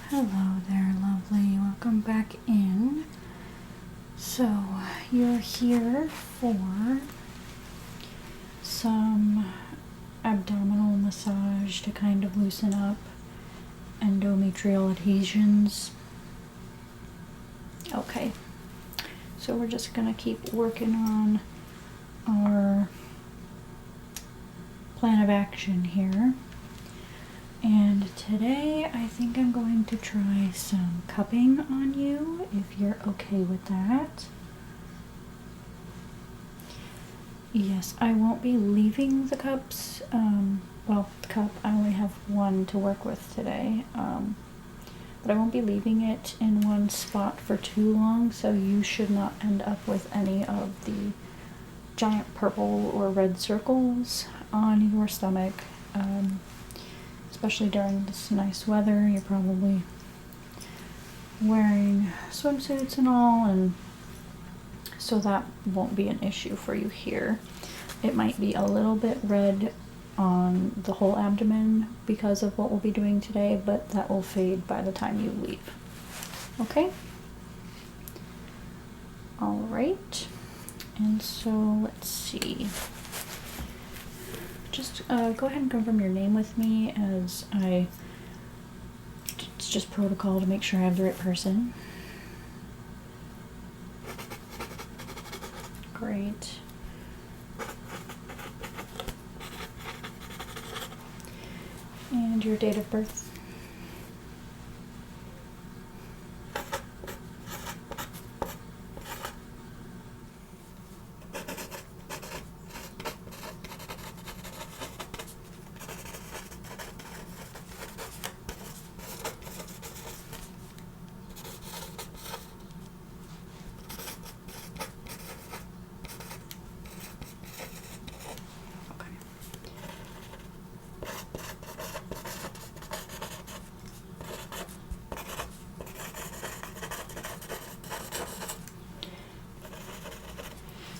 Hello there, lovely. Welcome back in. So, you're here for some abdominal massage to kind of loosen up endometrial adhesions. Okay, so we're just gonna keep working on our plan of action here. And today I think I'm going to try some cupping on you, if you're okay with that. Yes, I won't be leaving the cups. Well, the cup, I only have one to work with today. But I won't be leaving it in one spot for too long, so you should not end up with any of the giant purple or red circles on your stomach. Especially during this nice weather, you're probably wearing swimsuits and all, and so that won't be an issue for you here. It might be a little bit red on the whole abdomen because of what we'll be doing today, but that will fade by the time you leave. Okay? All right. And so let's see. Just go ahead and confirm your name with me, as it's just protocol to make sure I have the right person. Great. And your date of birth.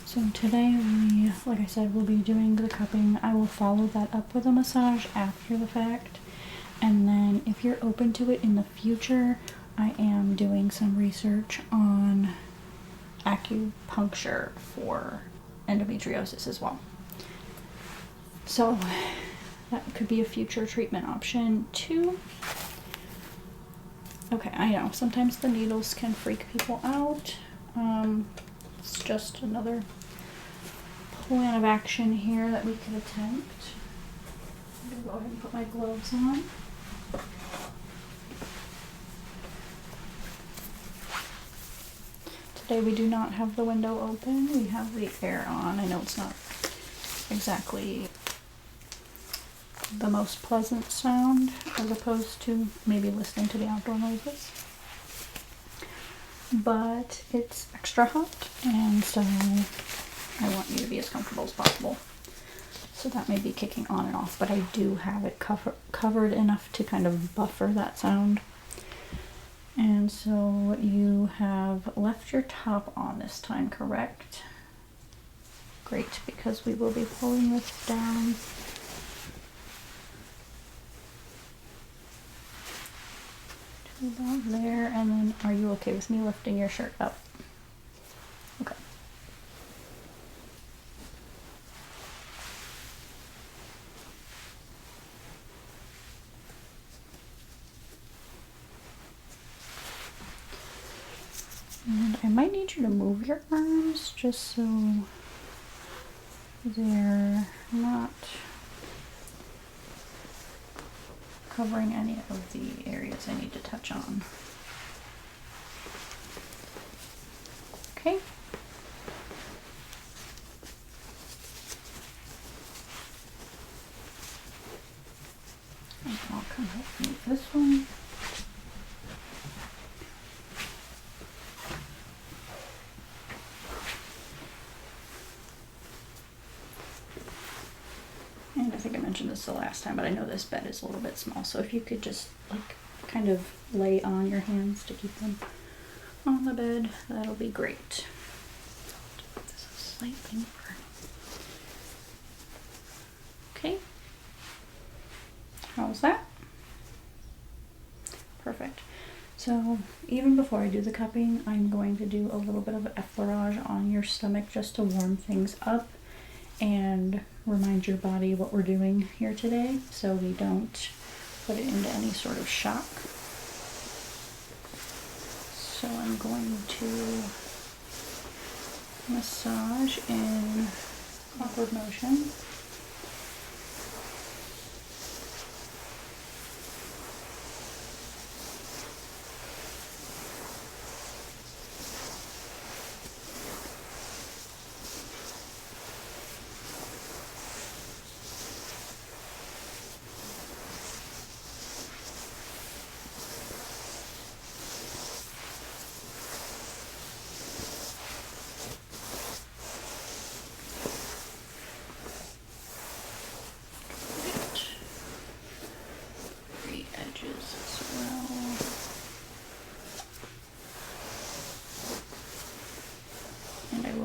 So today like I said, we'll be doing the cupping. I will follow that up with a massage after the fact. And then if you're open to it in the future, I am doing some research on acupuncture for endometriosis as well. So that could be a future treatment option too. Okay, I know, sometimes the needles can freak people out. It's just another plan of action here that we could attempt. I'm gonna go ahead and put my gloves on. Today we do not have the window open, we have the air on. I know it's not exactly the most pleasant sound as opposed to maybe listening to the outdoor noises, but it's extra hot, and so I want you to be as comfortable as possible. So that may be kicking on and off, but I do have it covered enough to kind of buffer that sound. And so you have left your top on this time, correct? Great, because we will be pulling this down. To about there, and then are you okay with me lifting your shirt up? Okay. And I might need you to move your arms just so they're not covering any of the areas I need to touch on. Okay. And I'll come help move this one. And I think I mentioned this the last time, but I know this bed is a little bit small, so if you could just like kind of lay on your hands to keep them on the bed, that'll be great. This is slightly more. Okay. How's that? perfect. So even before I do the cupping, I'm going to do a little bit of effleurage on your stomach just to warm things up and remind your body what we're doing here today so we don't put it into any sort of shock. So I'm going to massage in clockward motion.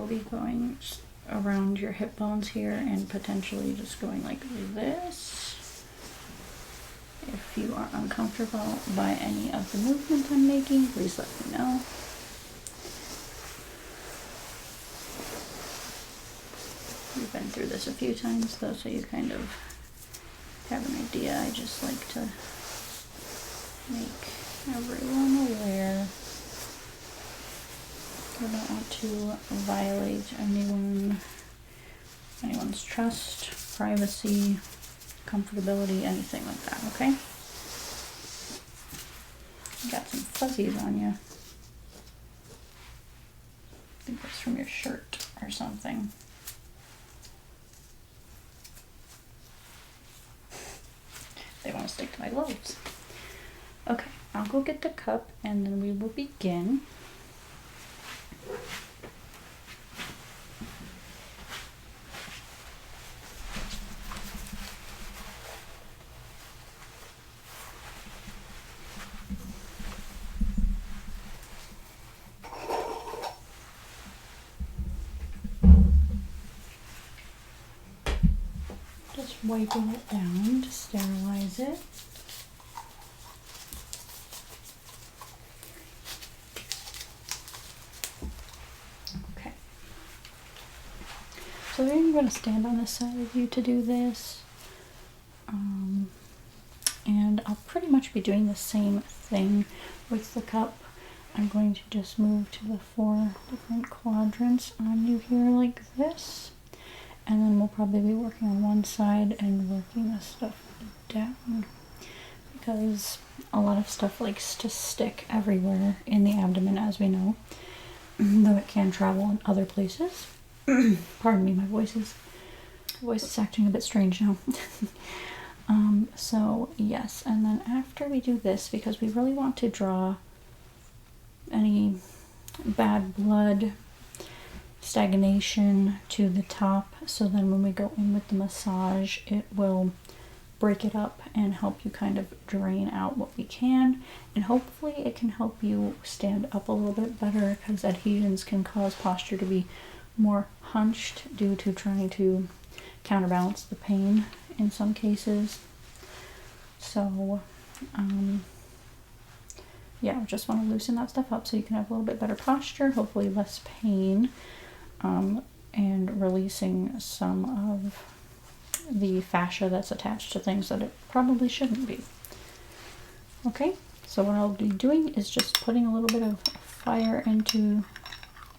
Be going around your hip bones here and potentially just going like this. If you are uncomfortable by any of the movement I'm making, please let me know. We've been through this a few times though, so you kind of have an idea. I just like to make everyone aware. I don't want to violate anyone's trust, privacy, comfortability, anything like that, okay? You got some fuzzies on you. I think that's from your shirt or something. They want to stick to my gloves. Okay, I'll go get the cup and then we will begin. Just wiping it down to sterilize it. Okay. So I'm going to stand on this side of you to do this. And I'll pretty much be doing the same thing with the cup. I'm going to just move to the 4 different quadrants on you here like this. And then we'll probably be working on one side and working this stuff down. Because a lot of stuff likes to stick everywhere in the abdomen, as we know. Though it can travel in other places. Pardon me, my voice is acting a bit strange now. So yes, and then after we do this, because we really want to draw any bad blood, stagnation to the top, so then when we go in with the massage, it will break it up and help you kind of drain out what we can, and hopefully it can help you stand up a little bit better, because adhesions can cause posture to be more hunched due to trying to counterbalance the pain in some cases. So yeah, just want to loosen that stuff up so you can have a little bit better posture, hopefully less pain, and releasing some of the fascia that's attached to things that it probably shouldn't be. Okay, so what I'll be doing is just putting a little bit of fire into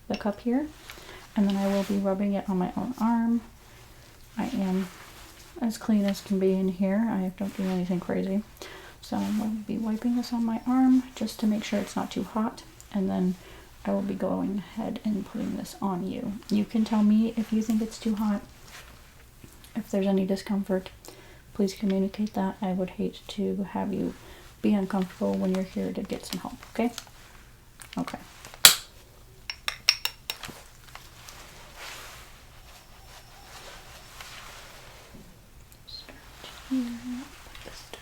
the cup here, and then I will be rubbing it on my own arm. I am as clean as can be in here. I don't do anything crazy. So I'm going to be wiping this on my arm just to make sure it's not too hot, and then I will be going ahead and putting this on you. You can tell me if you think it's too hot. If there's any discomfort, please communicate that. I would hate to have you be uncomfortable when you're here to get some help, okay? Okay. Start here, put this down.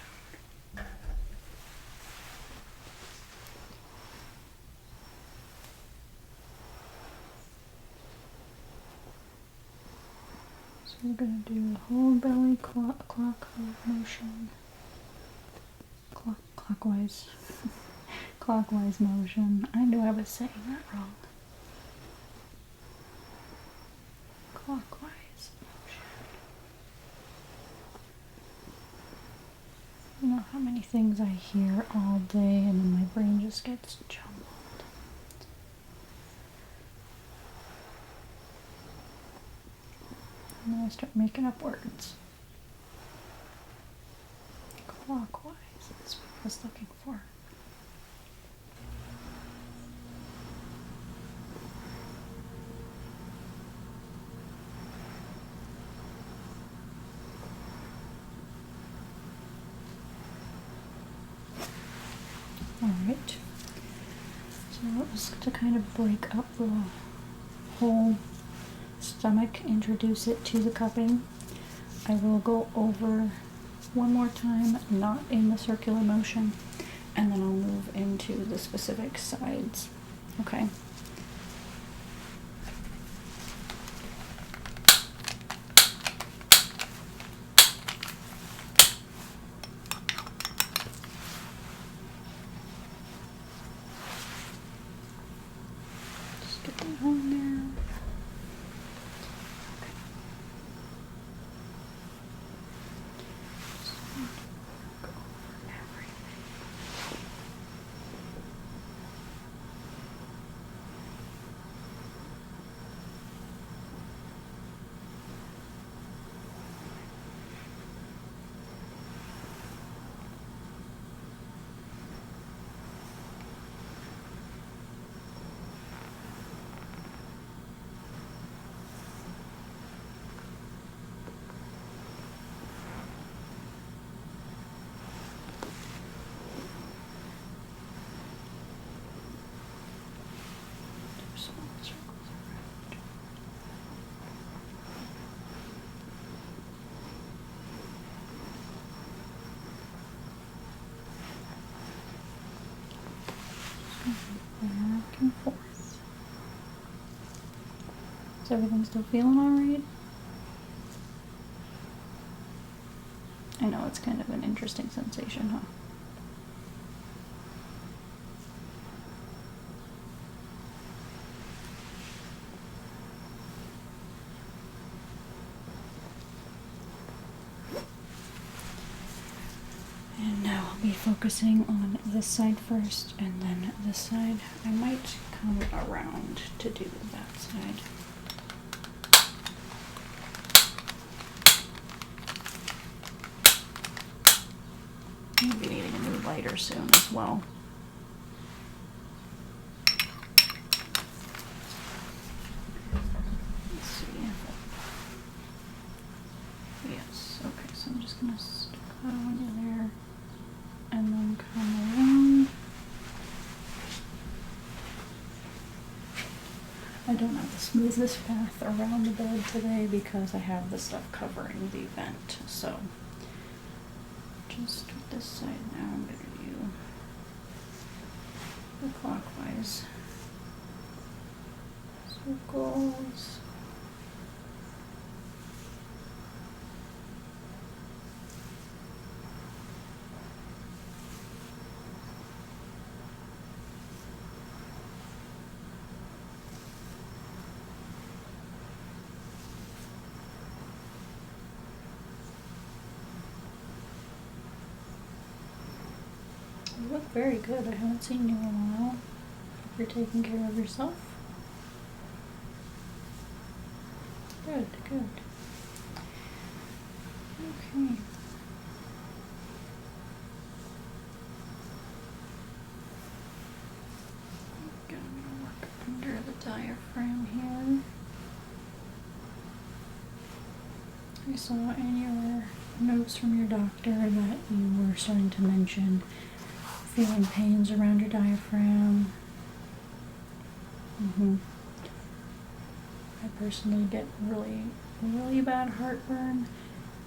So we're going to do the whole belly clock motion. Clock, clock. clockwise motion. I knew I was saying that wrong. Clockwise motion. You know how many things I hear all day and then my brain just gets jumbled. And then I start making up words. Clockwise is what I was looking for. Alright, so just to kind of break up the whole stomach, introduce it to the cupping, I will go over one more time, not in the circular motion, and then I'll move into the specific sides, okay? Just get that on there. Back and forth. Is everything still feeling alright? I know it's kind of an interesting sensation, huh? And now I'll be focusing on this side first and then this side. I might come around to do that side. I'm gonna be needing a new lighter soon as well. Let's see. Yes, okay, so I'm just gonna stick that on there and then come around. I don't have the smoothest path around the bed today because I have the stuff covering the vent, so just with this side now I'm going to do the clockwise circles. You look very good. I haven't seen you in a while. Hope you're taking care of yourself. Good, good. Okay. I'm gonna work under the diaphragm here. I saw in your notes from your doctor that you were starting to mention feeling pains around your diaphragm. I personally get really bad heartburn,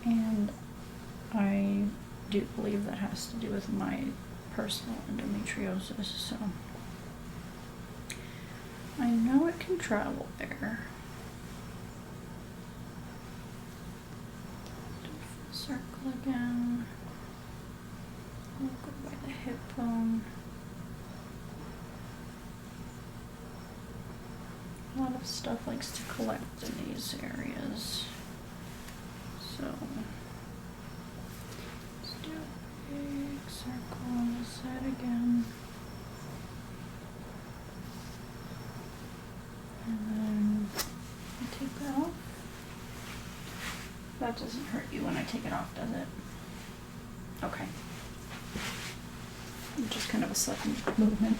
and I do believe that has to do with my personal endometriosis, so I know it can travel there. Do a full circle again. We'll go by the hip bone. A lot of stuff likes to collect in these areas. So let's do a big circle on this side again. And then I take that off. That doesn't hurt you when I take it off, does it? Okay. Just kind of a sudden movement.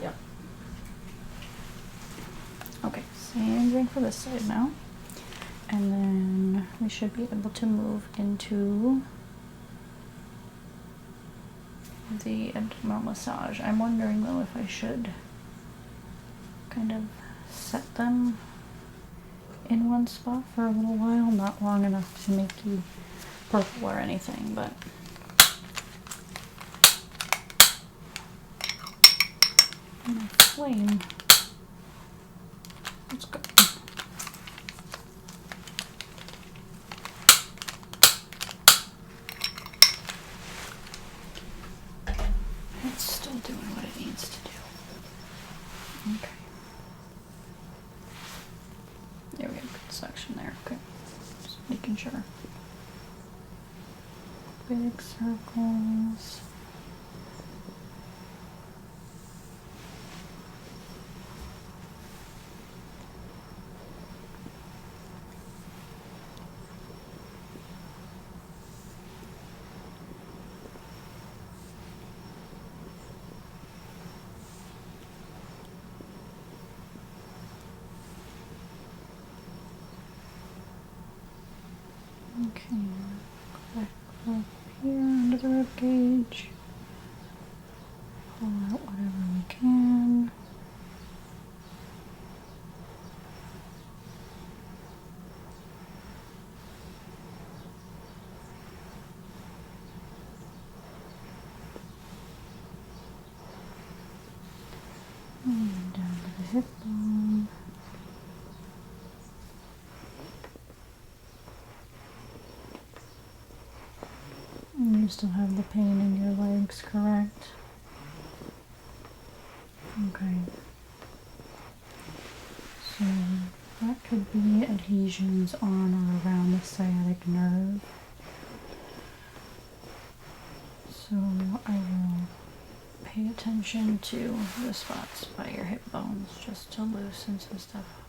Yep. Okay, same thing for this side now. And then we should be able to move into the abdominal massage. I'm wondering though if I should kind of set them in one spot for a little while, not long enough to make you purple or anything, but my flame. Let's go. It's still doing what it needs to do. Okay. There we have good section there. Okay. Just making sure. Big circles. Okay, go back up here under the rib cage. Pull out whatever we can. And down to the hip bone. You still have the pain in your legs, correct? Okay. So that could be adhesions on or around the sciatic nerve. So I will pay attention to the spots by your hip bones just to loosen some stuff up.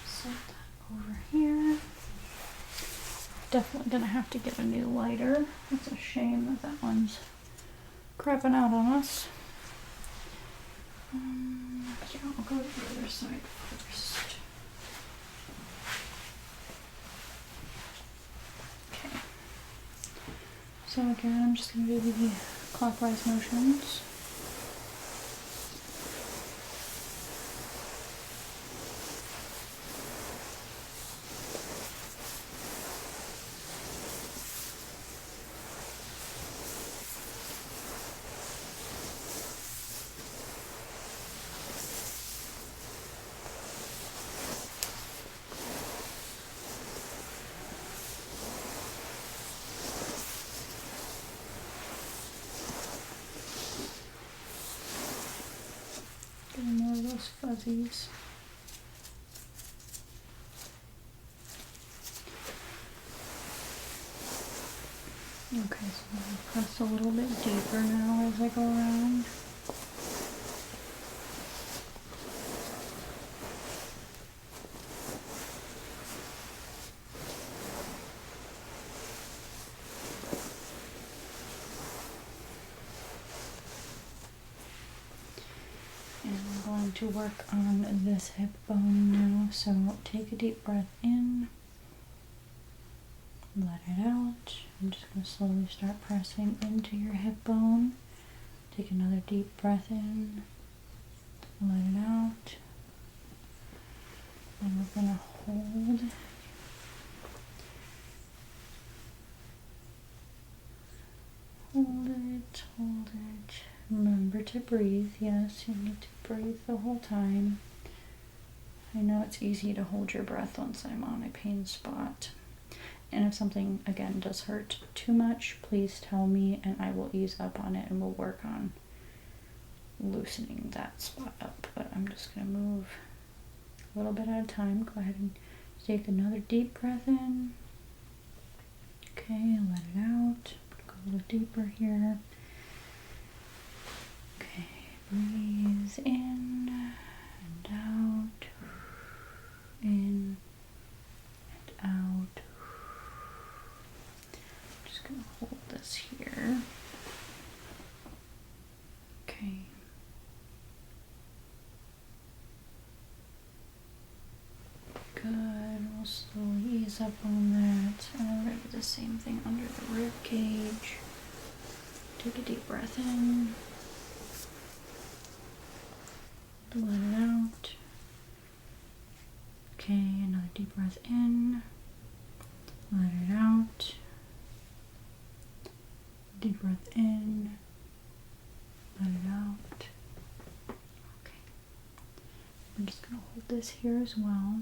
Set that over here. Definitely gonna have to get a new lighter. It's a shame that that one's crapping out on us. Yeah, I'll go to the other side first. Okay. So again, I'm just gonna do the clockwise motions. Getting more of those fuzzies. Okay, so I'm going to press a little bit deeper now as I go around. And I'm going to work on this hip bone now. So take a deep breath in, let it out. I'm just going to slowly start pressing into your hip bone. Take another deep breath in, let it out. And we're going to hold. Hold it, hold it. Remember to breathe. Yes, you need to breathe the whole time. I know it's easy to hold your breath once I'm on a pain spot. And if something, again, does hurt too much, please tell me and I will ease up on it and we'll work on loosening that spot up. But I'm just going to move a little bit at a time. Go ahead and take another deep breath in. Okay, let it out. Go a little deeper here. Okay, breathe in and out. In and out. I'm just going to hold this here. Okay. Good. We'll slowly ease up on that. And we're going to do the same thing under the rib cage. Take a deep breath in. Let it out. Okay, another deep breath in. Let it out. Deep breath in. Let it out. Okay. I'm just going to hold this here as well.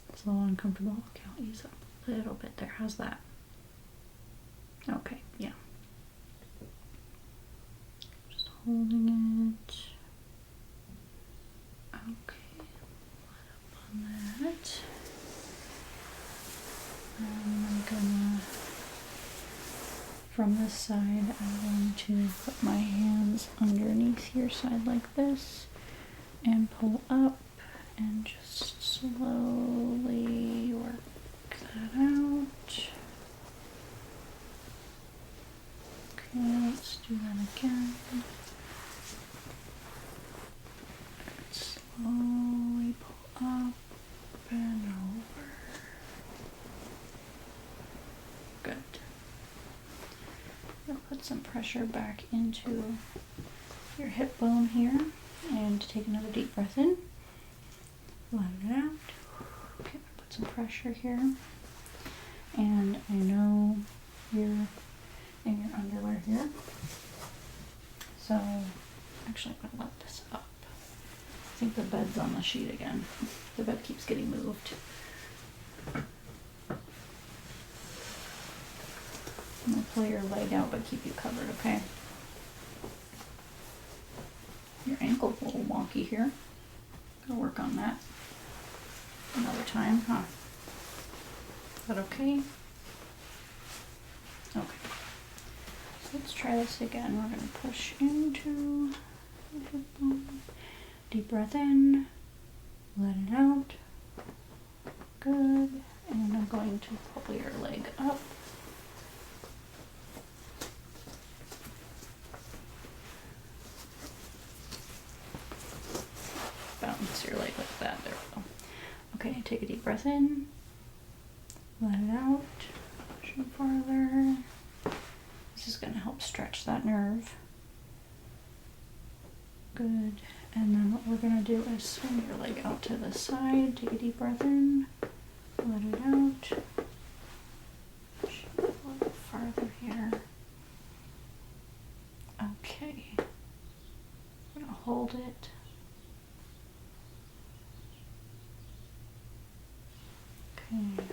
It's a little uncomfortable. Okay, I'll ease up a little bit there. How's that? Okay, yeah. Just holding it. Okay, let up on that. And I'm gonna, from this side, I'm going to put my hands underneath your side like this and pull up and just slowly work that out. Okay, let's do that again. Slowly pull up and over. Good. I'll put some pressure back into your hip bone here and take another deep breath in. Let it out. Okay, put some pressure here. And I know you're in your underwear here. So actually I'm gonna let this up. I think the bed's on the sheet again. The bed keeps getting moved. I'm gonna pull your leg out but keep you covered, okay? Your ankle's a little wonky here. Gonna work on that another time, huh? Is that okay? Okay. So let's try this again. We're gonna push into the hip bone. Deep breath in, let it out. Good. And I'm going to pull your leg up. Bounce your leg like that. There we go. Okay, take a deep breath in, let it out. Push it farther. This is going to help stretch that nerve. Good. And then what we're going to do is swing your leg out to the side. Take a deep breath in, let it out. Push it a little farther here. Okay. I'm going to hold it. Okay.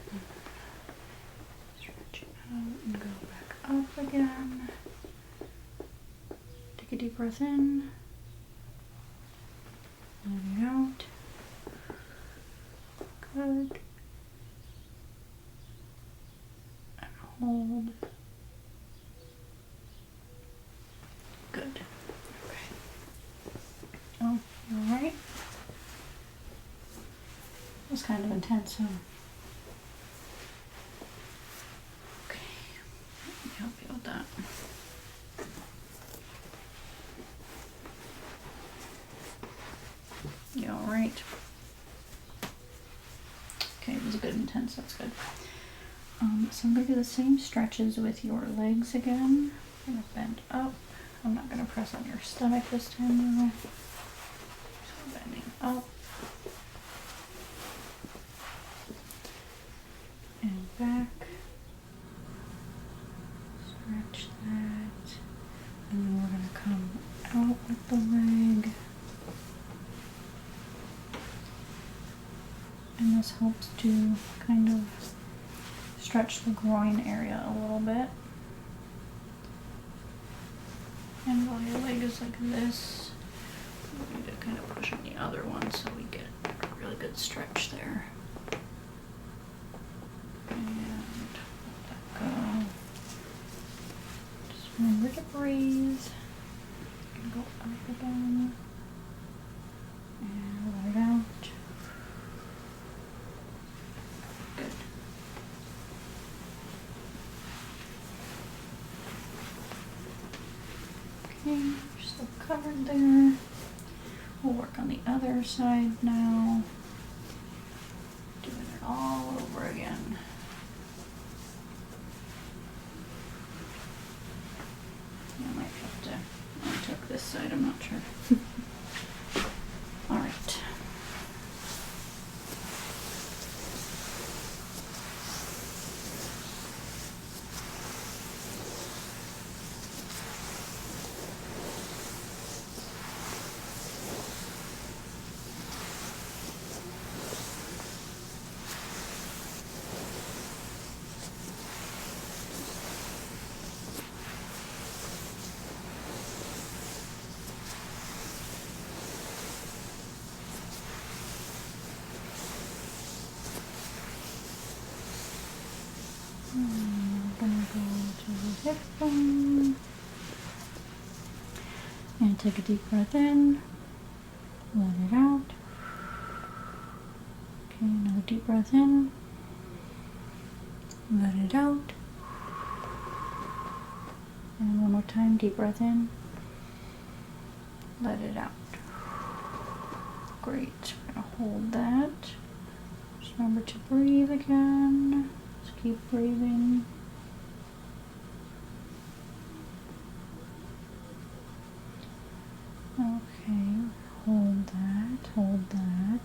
Stretch it out and go back up again. Take a deep breath in. Let it out. Good. And hold. Good. Okay. Oh, you alright? It was kind of intense, huh? Okay. Let me help you with that. be all right. Okay, it was a good intense, that's good. So I'm going to do the same stretches with your legs again. I'm going to bend up. I'm not going to press on your stomach this time though. So bending up. And back. Stretch that. And then we're going to come out with the leg. And this helps to kind of stretch the groin area a little bit. And while your leg is like this, we need to kind of push on the other one so we get a really good stretch there. And let that go. Just remember to breathe. And go up again. And let it out. Good. Okay, you're still covered there. We'll work on the other side now. Doing it all over again. I might have to untuck this side, I'm not sure. All right. I'm gonna go to the hip bone and take a deep breath in, let it out. Okay, another deep breath in, let it out. And one more time, deep breath in, let it out. Great, we're gonna hold that. Just remember to breathe again. Just keep breathing. Okay, hold that, hold that.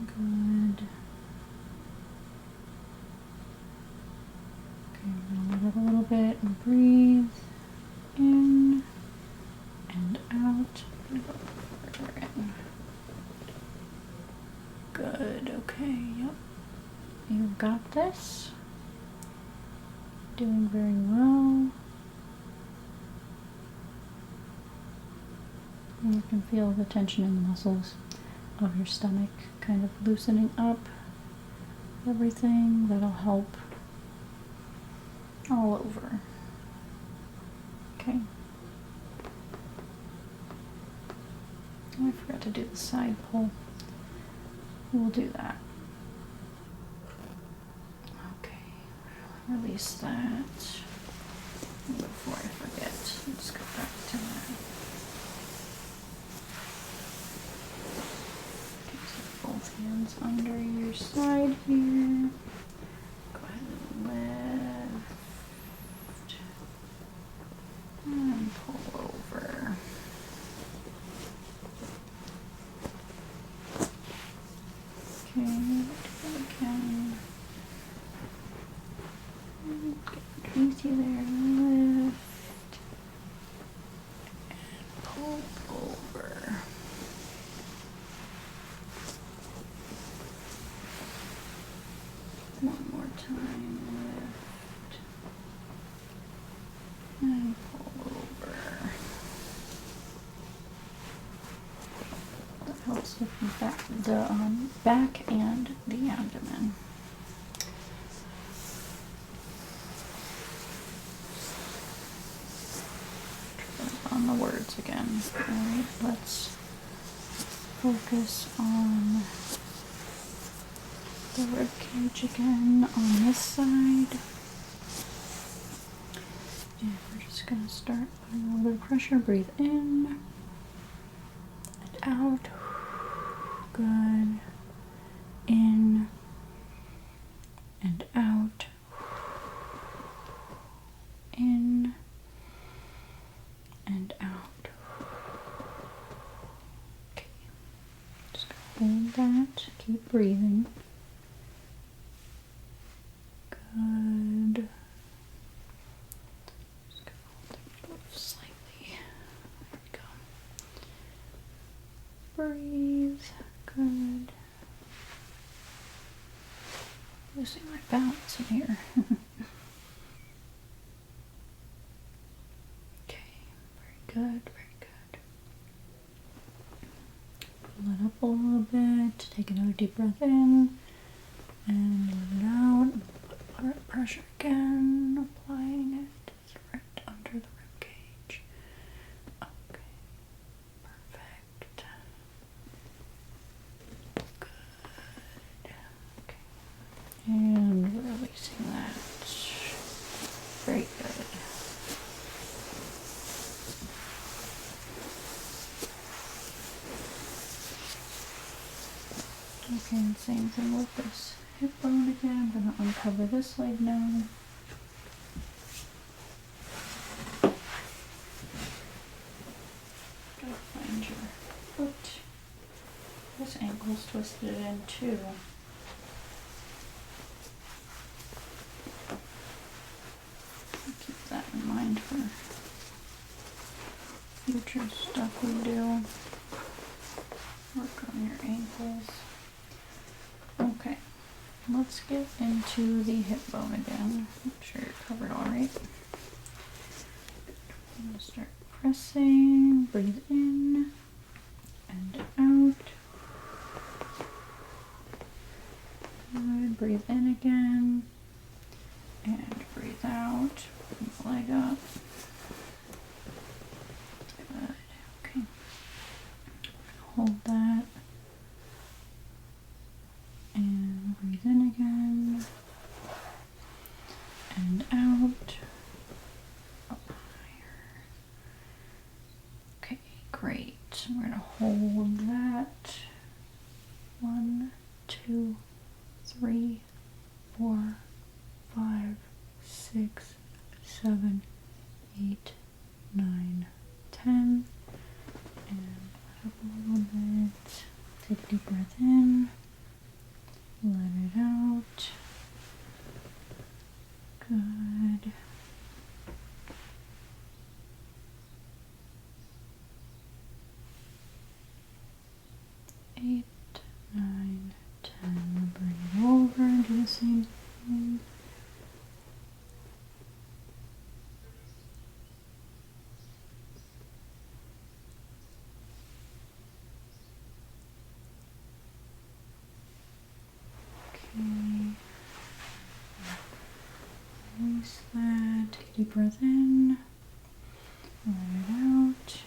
Good. Okay, we're gonna let it a little bit and breathe in and out. Go further in. Good, okay, yep. You've got this. Doing very well. And you can feel the tension in the muscles of your stomach kind of loosening up everything. That'll help all over. Okay. Oh, I forgot to do the side pull. We'll do that. Okay. Release that. And before I forget, let's go back to that. Okay, so both hands under your side here. Go ahead and lift. And pull over. Okay, do that again. Get underneath you there, lift, and pull over. One more time, lift, and pull over. That helps with the back and the abdomen. On the words again. Alright, let's focus on the rib cage again on this side. And we're just gonna start putting a little bit of pressure. Breathe in and out. Good. In and out. In and out. Okay. Just hold that. Keep breathing. Good. Just gonna hold it both slightly. There we go. Breathe. Good. Losing my balance in here. Okay, very good, very good. Pull it up a little bit. Take another deep breath in and let it out. Put pressure again, applying it. It's right under the rib cage. Okay, perfect. Good. Okay. And releasing that. Very good. Okay, and same thing with this hip bone again. I'm going to uncover this leg now. Gotta find your foot. This ankle's twisted in too. Keep that in mind for future stuff we do. Work on your ankles. Okay, let's get into the hip bone again. Make sure you're covered all right. I'm going to start pressing. Breathe in and out. Good. Breathe in again and breathe out. Bring the leg up. Good. Okay. Hold that. And breathe in again. And out. Up higher. Okay, great. We're going to hold that. 1, 2, 3, 4, 5, 6, 7, 8, 9, 10. And let up a little bit. Take a deep breath in. Let it out. Good. Eight, 9, 10. Bring it over and do the same thing. Okay. Release that. Take a deep breath in. Let it out.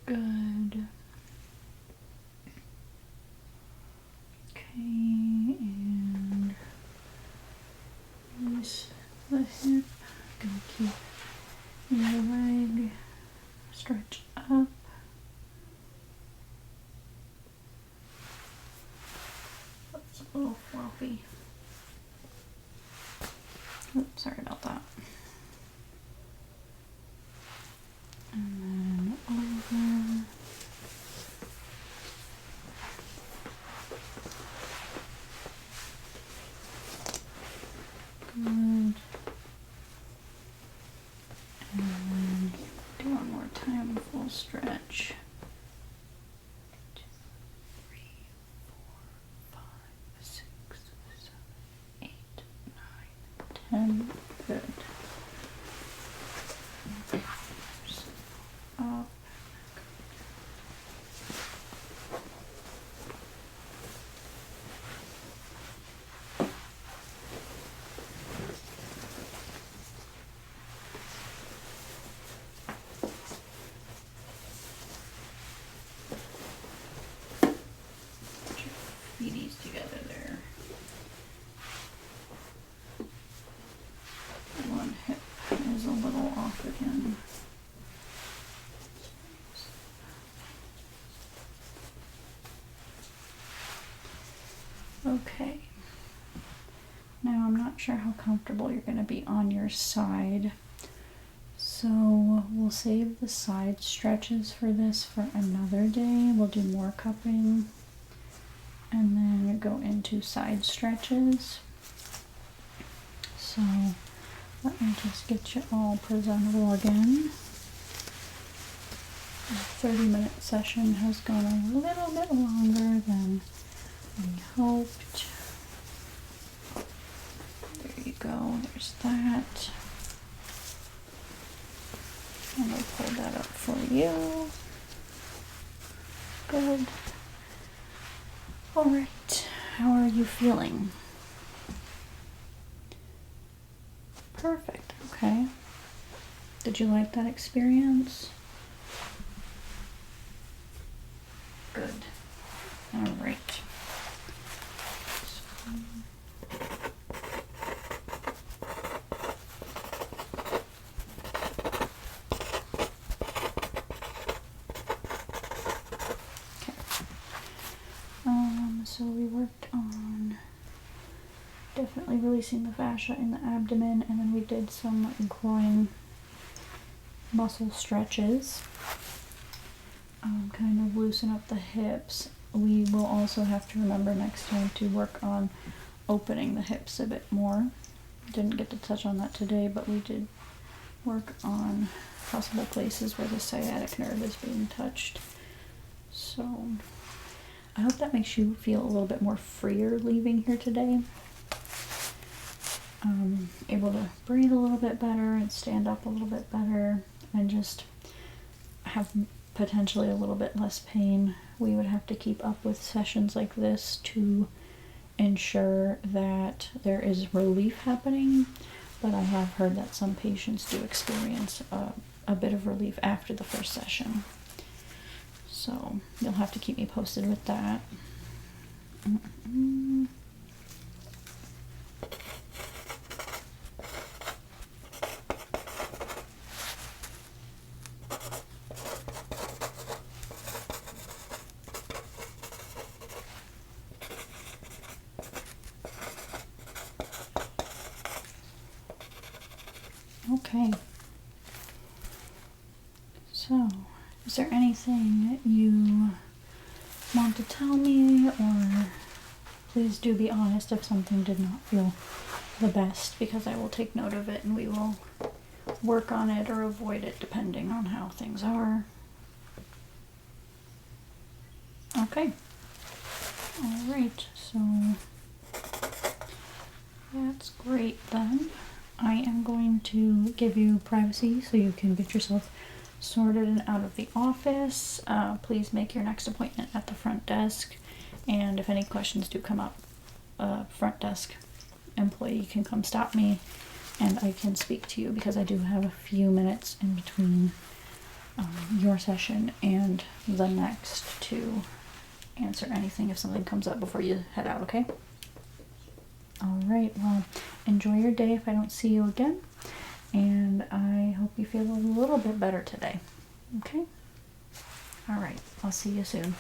Good. Okay, and release the hip. Gonna keep your leg stretch up. That's a little floppy. Oops, sorry about that. And then over. Good. And then do one more time, full stretch. 2, 3, 4, 5, 6, 7, 8, 9, 10. Good. Up. Put your feeties together there. Okay. Now I'm not sure how comfortable you're going to be on your side. So we'll save the side stretches for this for another day. We'll do more cupping and then go into side stretches. So let me just get you all presentable again. The 30-minute session has gone a little bit longer than we hoped. There you go, there's that. And I'll pull that up for you. Good. All right, how are you feeling? Perfect, okay. Did you like that experience? Good. All right. So we worked on definitely releasing the fascia in the abdomen, and then we did some groin muscle stretches. Kind of loosen up the hips. We will also have to remember next time to work on opening the hips a bit more. Didn't get to touch on that today, but we did work on possible places where the sciatic nerve is being touched. So I hope that makes you feel a little bit more freer leaving here today. Able to breathe a little bit better and stand up a little bit better and just have potentially a little bit less pain. We would have to keep up with sessions like this to ensure that there is relief happening, but I have heard that some patients do experience a bit of relief after the first session. So you'll have to keep me posted with that. Okay. So, is there anything you want to tell me, or please do be honest if something did not feel the best, because I will take note of it and we will work on it or avoid it depending on how things are. Okay. All right, so that's great then. I am going to give you privacy so you can get yourself sorted and out of the office. Please make your next appointment at the front desk, and if any questions do come up, front desk employee can come stop me and I can speak to you, because I do have a few minutes in between your session and the next to answer anything if something comes up before you head out, okay? All right, well, enjoy your day if I don't see you again, and I hope you feel a little bit better today, okay? All right, I'll see you soon.